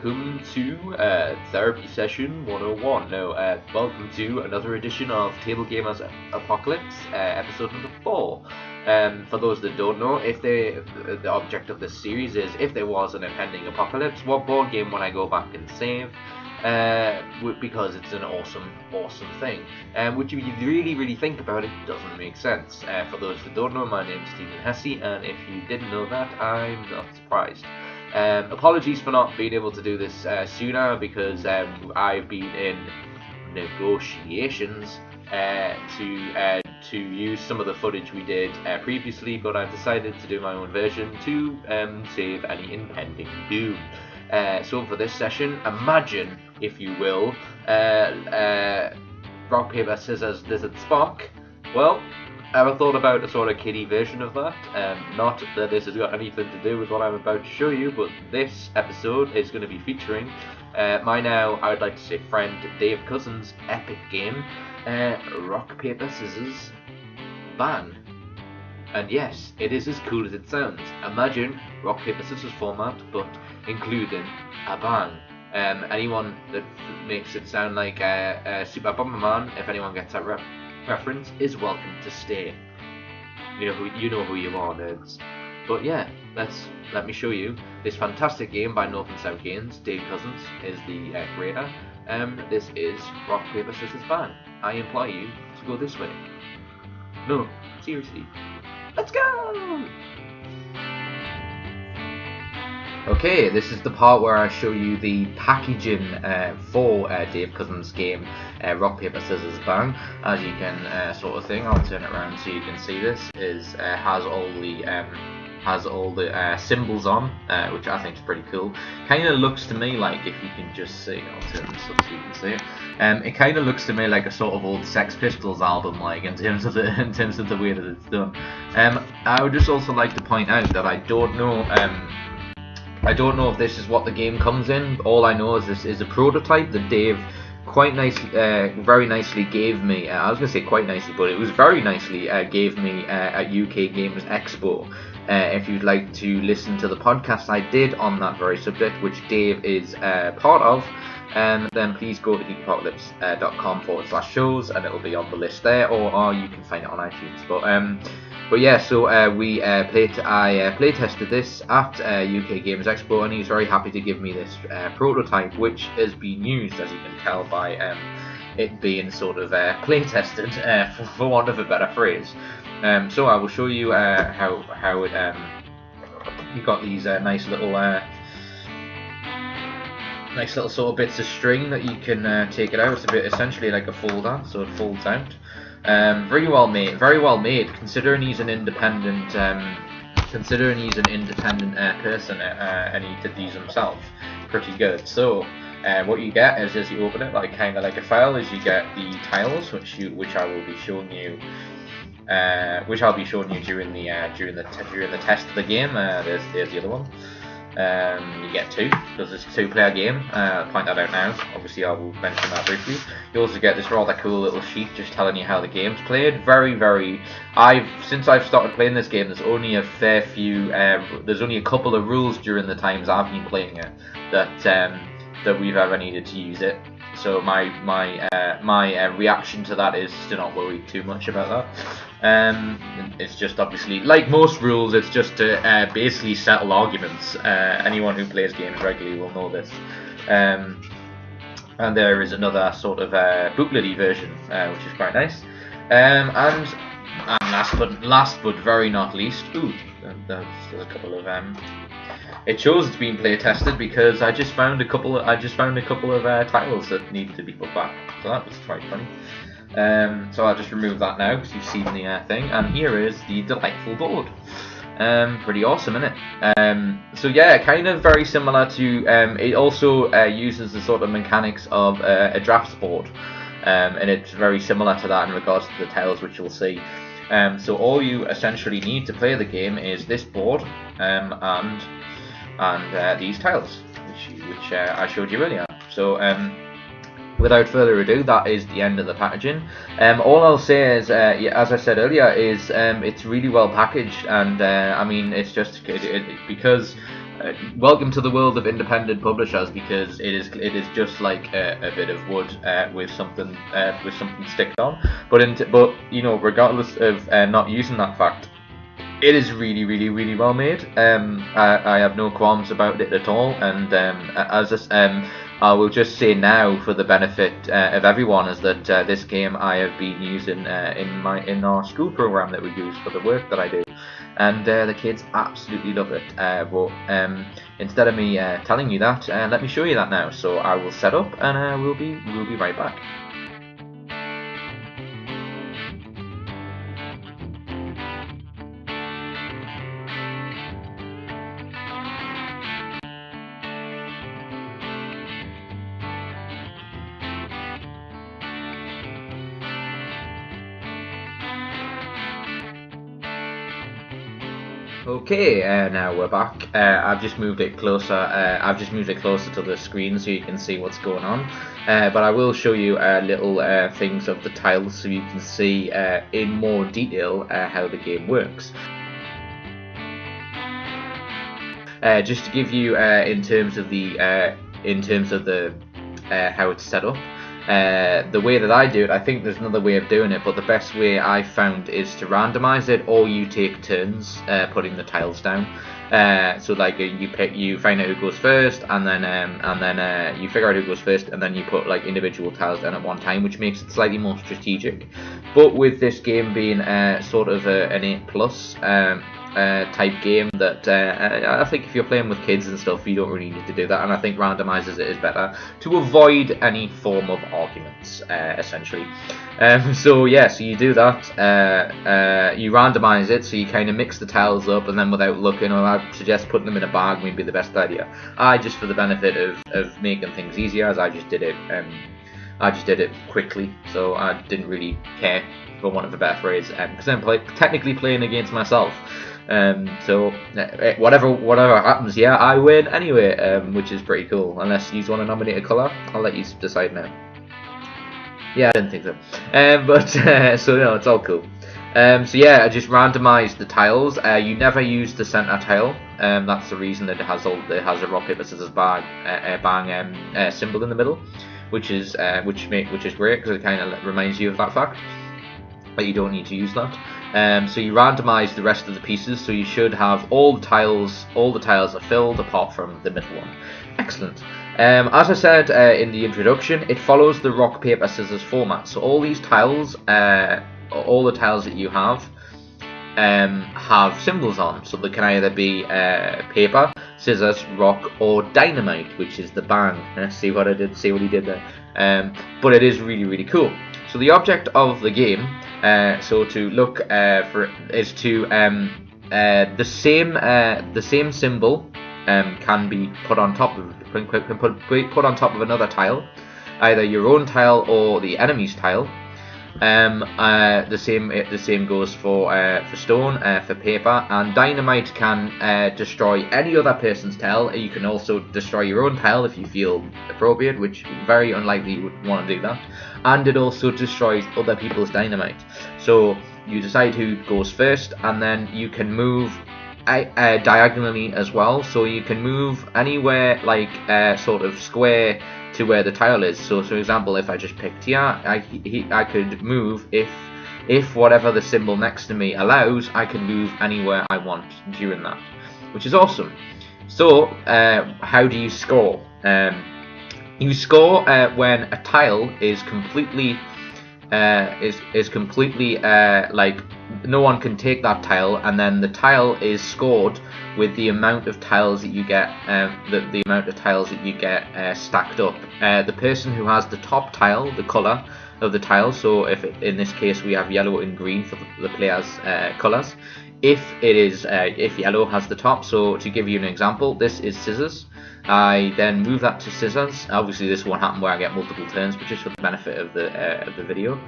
welcome to Therapy Session 101. Welcome to another edition of Table Gamers Apocalypse, episode number 4. For those that don't know, the object of this series is if there was an impending apocalypse, what board game would I go back and save? Because it's an awesome thing. Which if you really think about it, doesn't make sense. For those that don't know, my name is Steven Hesse, and if you didn't know that, I'm not surprised. Apologies for not being able to do this sooner, because I've been in negotiations to use some of the footage we did previously, but I've decided to do my own version to save any impending doom. So for this session, imagine, if you will, rock, paper, scissors, lizard, spark. Well, I thought about a sort of kiddie version of that. Not that this has got anything to do with what I'm about to show you, but this episode is going to be featuring my now, I would like to say, friend Dave Cousins' epic game, Rock, Paper, Scissors, Bang. And yes, it is as cool as it sounds. Imagine Rock, Paper, Scissors format, but including a bang. Anyone that makes it sound like Super Bomberman, if anyone gets that reference, is welcome to stay. You know who you are, nerds. But yeah, let me show you this fantastic game by North and South Games. Dave Cousins is the creator. This is Rock, Paper, Scissors, Bang. I implore you to go this way. No, seriously. Let's go! Okay, this is the part where I show you the packaging for Dave Cousins' game, Rock, Paper, Scissors, Bang. As you can sort of thing, I'll turn it around so you can see this, has all the symbols on, which I think is pretty cool. Kind of looks to me like, if you can just see, I'll turn this up so you can see it. It kind of looks to me like a sort of old Sex Pistols album, like in terms of the way that it's done. I would just also like to point out that I don't know if this is what the game comes in. All I know is this is a prototype that Dave very nicely gave me. I was going to say quite nicely, but it was very nicely gave me at UK Games Expo. If you'd like to listen to the podcast I did on that very subject, which Dave is part of, then please go to geekapocalypse.com/shows and it'll be on the list there, or you can find it on iTunes. But yeah, so I play tested this at UK Games Expo, and he's very happy to give me this prototype, which has been used, as you can tell, by it being sort of play tested, for want of a better phrase. So I will show you how it you got these nice little sort of bits of string that you can take it out. It's essentially like a folder, so it folds out. Very well made, considering he's an independent person, and he did these himself. Pretty good. So what you get is, as you open it, like kind of like a file, is you get the tiles, which I will be showing you. Which I'll be showing you during the test of the game. There's the other one. You get 2, because it's a 2-player game. I'll point that out now. Obviously, I will mention that briefly. You also get this rather cool little sheet just telling you how the game's played. Since I've started playing this game, there's only a fair few. There's only a couple of rules during the times I've been playing it that we've ever needed to use it. So my reaction to that is to not worry too much about that. It's just, obviously, like most rules, it's just to basically settle arguments. Anyone who plays games regularly will know this. And there is another sort of booklety version, which is quite nice. And last but very not least, there's a couple of it shows it's been play tested, because I just found a couple of titles that needed to be put back, so that was quite funny. So I'll just remove that now, because you've seen the thing, and here is the delightful board. Pretty awesome, isn't it? So yeah, kind of very similar to. It also uses the sort of mechanics of a drafts board, and it's very similar to that in regards to the tiles, which you'll see. So all you essentially need to play the game is this board and these tiles, which I showed you earlier. So without further ado, that is the end of the packaging. All I'll say is, as I said earlier, is it's really well packaged, and I mean, it's just because welcome to the world of independent publishers, because it is just like a bit of wood with something sticked on. But you know, regardless of not using that fact, it is really well made. I have no qualms about it at all, and I will just say now, for the benefit of everyone, is that this game I have been using in our school program that we use for the work that I do, and the kids absolutely love it. But instead of me telling you that, let me show you that now. So I will set up, and we'll be right back. Okay, now we're back. I've just moved it closer. To the screen so you can see what's going on. But I will show you little things of the tiles so you can see in more detail how the game works. Just to give you in terms of the how it's set up. The way that I do it, I think there's another way of doing it, but the best way I found is to randomize it, or you take turns putting the tiles down. So like you find out who goes first, and then you figure out who goes first, and then you put like individual tiles down at one time, which makes it slightly more strategic. But with this game being sort of an 8+ type game, that I think if you're playing with kids and stuff, you don't really need to do that, and I think randomizes it is better to avoid any form of arguments, essentially. So yeah, so you do that, you randomize it, so you kind of mix the tiles up, and then without looking, or I'd suggest putting them in a bag would be the best idea. Just for the benefit of making things easier, as I just did it quickly, so I didn't really care, for want of a better phrase, because I'm technically playing against myself. So whatever happens, yeah, I win anyway, which is pretty cool. Unless you want to nominate a colour, I'll let you decide now. Yeah, I didn't think so. But so no, it's all cool. So yeah, I just randomised the tiles. You never use the centre tile. That's the reason that it has a rock paper scissors bang symbol in the middle, which is great, because it kind of reminds you of that fact. But you don't need to use that. So you randomise the rest of the pieces, so you should have all the tiles are filled apart from the middle one. Excellent. As I said in the introduction, it follows the rock, paper, scissors format. So all these tiles, all the tiles that you have symbols on. So they can either be paper, scissors, rock, or dynamite, which is the bang. See what I did? See what he did there? But it is really cool. So the object of the game, so to look for, is to the same symbol can be put on top of another tile, either your own tile or the enemy's tile. The same goes for stone, for paper, and dynamite can destroy any other person's tile. You can also destroy your own tile if you feel appropriate, which very unlikely you would want to do that. And it also destroys other people's dynamite. So you decide who goes first, and then you can move diagonally as well. So you can move anywhere, like sort of square to where the tile is. So for example, if I just picked here, I could move, if whatever the symbol next to me allows, I can move anywhere I want during that, which is awesome. So how do you score? You score when a tile is completely like no one can take that tile, and then the tile is scored with the amount of tiles that you get, the amount of tiles that you get stacked up. The person who has the top tile, the colour of the tile, so if in this case we have yellow and green for the players' colours, if yellow has the top, so to give you an example, this is scissors. I then move that to scissors. Obviously this won't happen where I get multiple turns, but just for the benefit of the video.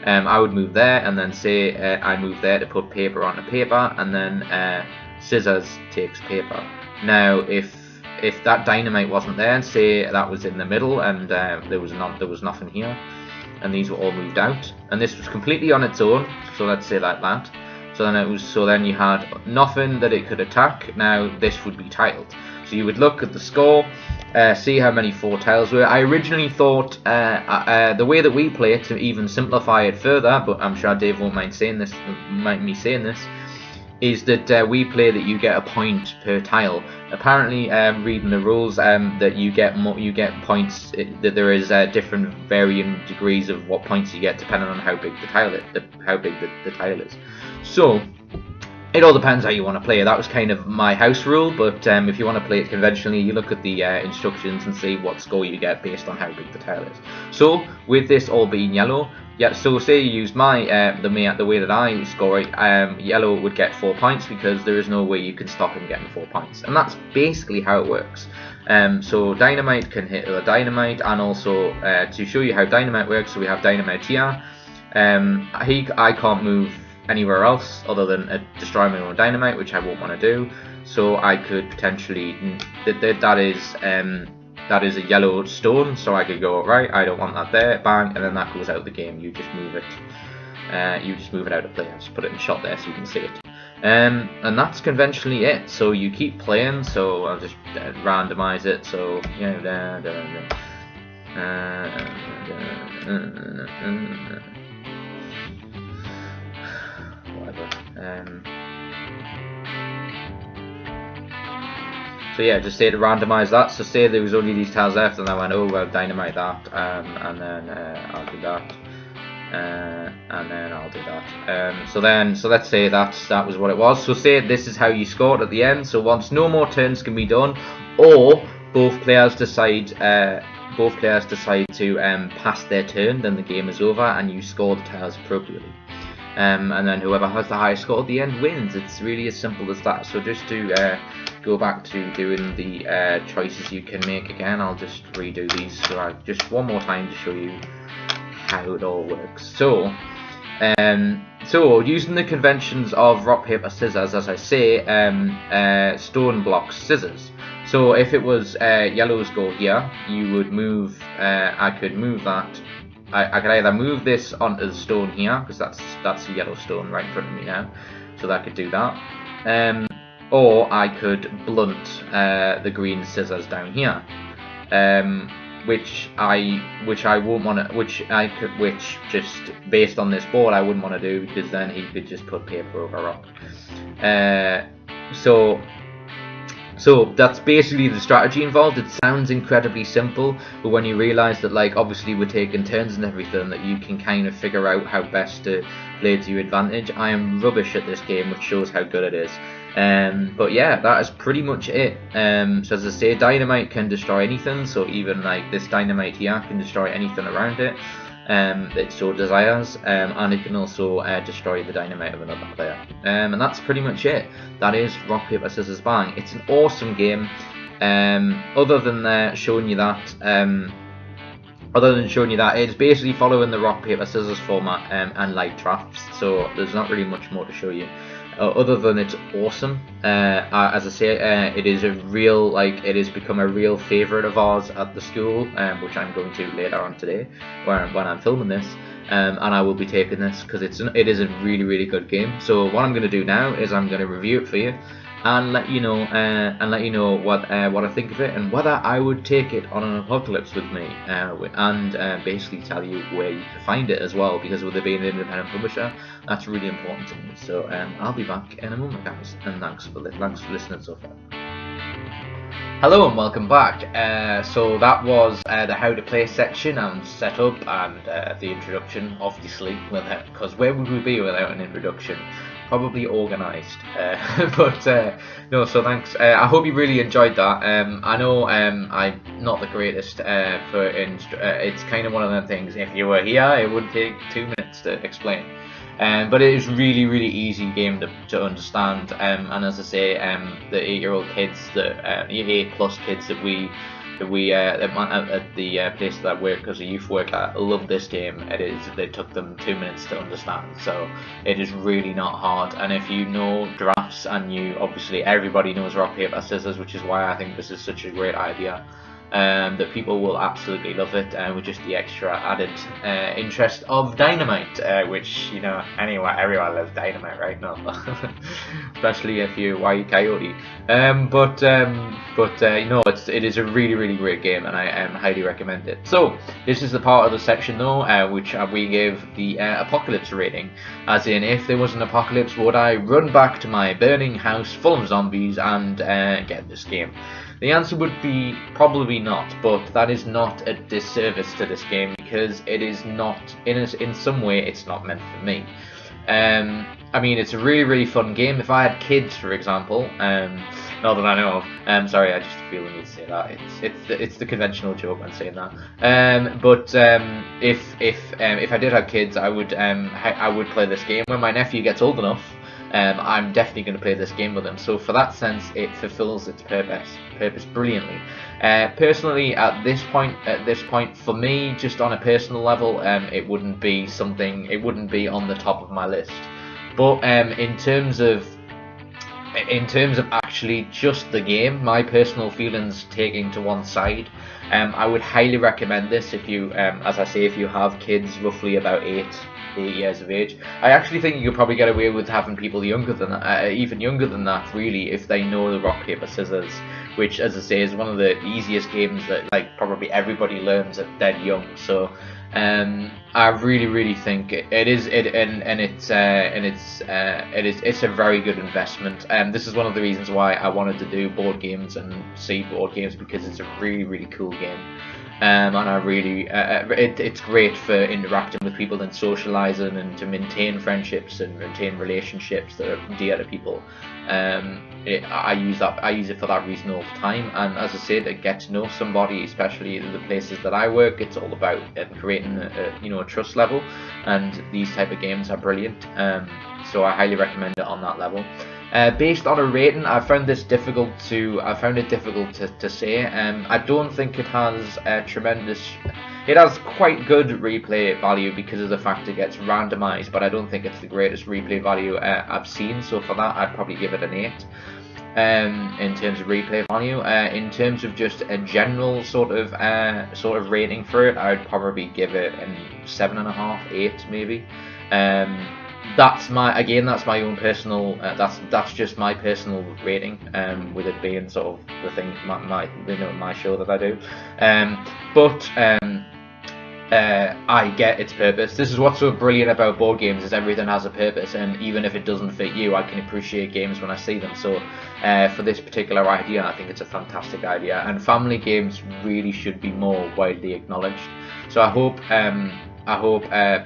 I would move there, and then say I move there to put paper onto paper, and then scissors takes paper. Now if that dynamite wasn't there, and say that was in the middle, and there was nothing here, and these were all moved out, and this was completely on its own, so let's say like that. So then you had nothing that it could attack. Now this would be tiled. So you would look at the score, see how many 4 tiles were. I originally thought the way that we play it, to even simplify it further, but I'm sure Dave won't mind me saying this, is that we play that you get a point per tile. Apparently, reading the rules, that you get points. That there is different varying degrees of what points you get depending on how big the tile is. So it all depends how you want to play it. That was kind of my house rule, but if you want to play it conventionally, you look at the instructions and see what score you get based on how big the tile is. So with this all being yellow, yeah. So say you used my the way that I score it, yellow would get 4 points because there is no way you can stop him getting 4 points, and that's basically how it works. So dynamite can hit other dynamite, and also to show you how dynamite works, so we have dynamite here. I can't move anywhere else other than destroy my own dynamite, which I won't want to do. So I could potentially that is a yellow stone, so I could go, right, I don't want that there, bang, and then that goes out of the game. You just move it. You just move it out of play. I'll just put it in shot there so you can see it. And that's conventionally it. So you keep playing. So I'll just randomize it. So whatever. So yeah, just say to randomize that. So say there was only these tiles left, and I went, oh well, dynamite that, and then I'll do that, and then I'll do that. So let's say that was what it was. So say this is how you scored at the end. So once no more turns can be done, or both players decide to pass their turn, then the game is over and you score the tiles appropriately. And then whoever has the highest score at the end wins. It's really as simple as that. So just to go back to doing the choices you can make again, I'll just redo these just one more time to show you how it all works. So using the conventions of rock, paper, scissors, as I say, stone, blocks, scissors. So if it was yellow's go here, you would move. I could move that. I could either move this onto the stone here, because that's a yellow stone right in front of me now, so that I could do that. Or I could blunt the green scissors down here, which I won't want to, which just based on this board I wouldn't want to do, because then he could just put paper over rock. So that's basically the strategy involved. It sounds incredibly simple, but when you realise that, like, obviously we're taking turns and everything, that you can kind of figure out how best to play to your advantage. I am rubbish at this game, which shows how good it is. But yeah, that is pretty much it. So as I say, dynamite can destroy anything, so even like this dynamite here can destroy anything around it it so desires, and it can also destroy the dynamite of another player. And that's pretty much it. That is rock, paper, scissors, bang. It's an awesome game. Other than showing you that, it's basically following the rock, paper, scissors format and light traps. So there's not really much more to show you. Other than it's awesome. As I say, it has become a real favourite of ours at the school, which I'm going to later on today, when I'm filming this, and I will be taking this because it is a really, really good game. So what I'm going to do now is I'm going to review it for you and let you know what I think of it, and whether I would take it on an apocalypse with me, and basically tell you where you can find it as well, because with it being an independent publisher, that's really important to me. So I'll be back in a moment, guys, and thanks for listening so far. Hello and welcome back. So that was the how to play section and setup, and the introduction, obviously, because where would we be without an introduction? Probably organised, but no. So thanks. I hope you really enjoyed that. I know I'm not the greatest for it's kind of one of them things. If you were here, it would take 2 minutes to explain. But it is really, really easy game to understand. And as I say, the 8-year-old kids, the 8+ kids that we at the place that I work as a youth worker love this game. It took them 2 minutes to understand, so it is really not hard. And if you know drafts, and obviously everybody knows rock, paper, scissors, which is why I think this is such a great idea. that people will absolutely love it, with just the extra added interest of dynamite, which, you know, everyone loves dynamite, right? No, especially if you Wile E. Coyote. It is a really, really great game, and I highly recommend it. So this is the part of the section though, which we gave the apocalypse rating, as in, if there was an apocalypse, would I run back to my burning house full of zombies and get this game? The answer would be probably not, but that is not a disservice to this game, because it is not, in some way, it's not meant for me. I mean, it's a really, really fun game. If I had kids, for example, not that I know of, sorry, I just feel the need to say that. It's the conventional joke when saying that. If I did have kids, I would play this game. When my nephew gets old enough, I'm definitely going to play this game with him. So for that sense, it fulfills its purpose brilliantly. Personally, at this point, for me, just on a personal level, it wouldn't be on the top of my list. But in terms of actually just the game, my personal feelings taking to one side, I would highly recommend this if you, as I say, if you have kids roughly about 8 years of age. I actually think you could probably get away with having people younger than that, even younger than that, really, if they know the rock paper scissors, which, as I say, is one of the easiest games that probably everybody learns at dead young. So I really think it's a very good investment. This is one of the reasons why I wanted to do board games and see board games, because it's a really cool game. And I really, it's great for interacting with people and socializing, and to maintain friendships and maintain relationships that are dear to people. I use it for that reason all the time. And as I say, to get to know somebody, especially in the places that I work, it's all about creating a trust level, and these type of games are brilliant. So I highly recommend it on that level. Based on a rating, I found it difficult to say. I don't think it has tremendous. It has quite good replay value because of the fact it gets randomized, but I don't think it's the greatest replay value I've seen. So for that, I'd probably give it an 8. In terms of replay value, in terms of just a general sort of rating for it, I'd probably give it a 7.5, 8 maybe. That's my own personal. That's just my personal rating. With it being sort of the thing, my show that I do. I get its purpose. This is what's so brilliant about board games, is everything has a purpose, and even if it doesn't fit you, I can appreciate games when I see them. So for this particular idea, I think it's a fantastic idea, and family games really should be more widely acknowledged. So I hope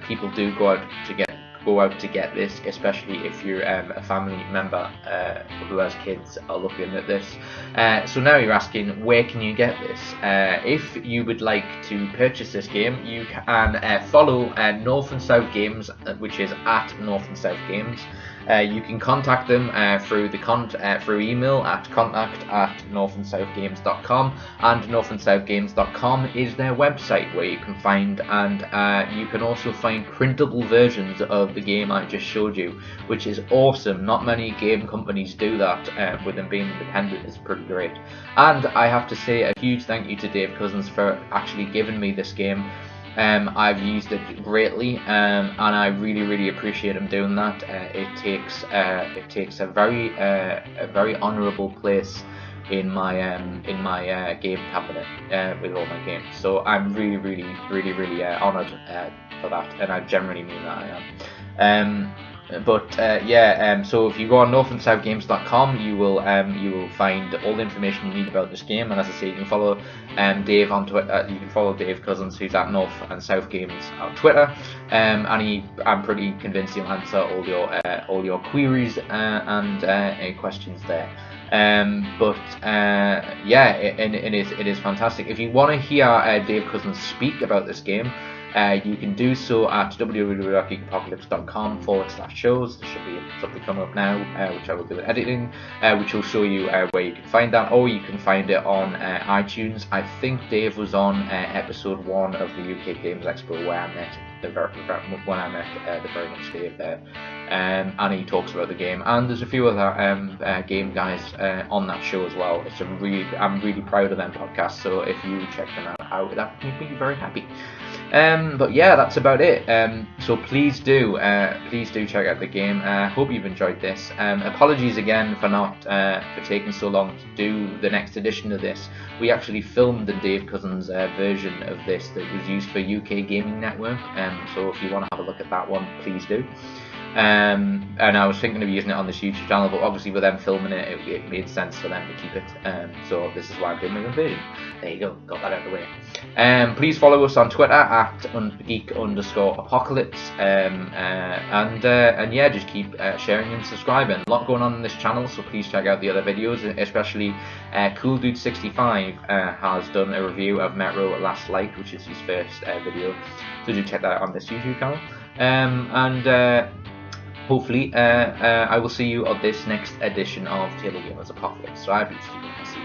people do go out to get this, especially if you're a family member who has kids are looking at this. So now you're asking, where can you get this? If you would like to purchase this game, you can follow North and South Games, which is at North and South Games. You can contact them through email at contact@northandsouthgames.com, and northandsouthgames.com is their website where you can find, and you can also find printable versions of the game I just showed you, which is awesome. Not many game companies do that. With them being independent, is pretty great. And I have to say a huge thank you to Dave Cousins for actually giving me this game. I've used it greatly, and I really appreciate him doing that. It takes a very honourable place in my game cabinet with all my games. So I'm really honoured for that, and I generally mean that I am. So if you go on northandsouthgames.com, you will find all the information you need about this game. And as I say, you can follow Dave on Twitter. You can follow Dave Cousins, who's at North and South Games on Twitter. I'm pretty convinced he'll answer all your queries and questions there. It is fantastic. If you want to hear Dave Cousins speak about this game, you can do so at www.geekapocalypse.com/shows. There should be something coming up now, which I will do with editing, which will show you where you can find that, or you can find it on iTunes. I think Dave was on episode 1 of the UK Games Expo, where I met the very next Dave there. and he talks about the game. And there's a few other game guys on that show as well. I'm really proud of them podcasts. So if you check them out, that would make me very happy. But yeah, that's about it. So please do check out the game. Hope you've enjoyed this. Apologies again for for taking so long to do the next edition of this. We actually filmed the Dave Cousins version of this that was used for UK Gaming Network. So if you want to have a look at that one, please do. And I was thinking of using it on this YouTube channel, but obviously with them filming it, it made sense for them to keep it. So this is why I'm doing my own version. There you go, got that out of the way. Please follow us on Twitter at geek_apocalypse. And yeah, just keep sharing and subscribing. A lot going on in this channel, so please check out the other videos, especially Cool Dude 65 has done a review of Metro Last Light, which is his first video. So do check that out on this YouTube channel. Hopefully, I will see you on this next edition of Table Gamers Apocalypse. So I've been Steven Hesse.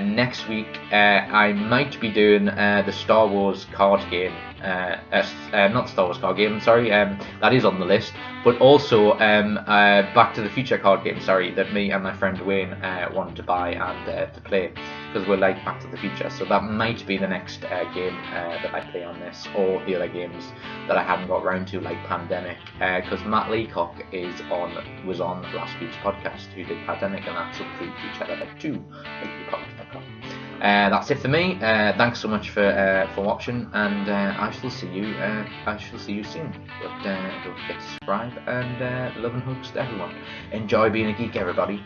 Next week, I might be doing the Star Wars card game. Not Star Wars card game, sorry, that is on the list, but also Back to the Future card game, sorry, that me and my friend Wayne wanted to buy and to play, because we like Back to the Future. So that might be the next game that I play on this, or the other games that I haven't got round to, like Pandemic, because Matt Leacock was on last week's podcast, who did Pandemic, and that's up for you to check that out too, leacock.com. That's it for me. Thanks so much for watching, and I shall see you soon. But don't forget to subscribe, and love and hugs to everyone. Enjoy being a geek, everybody.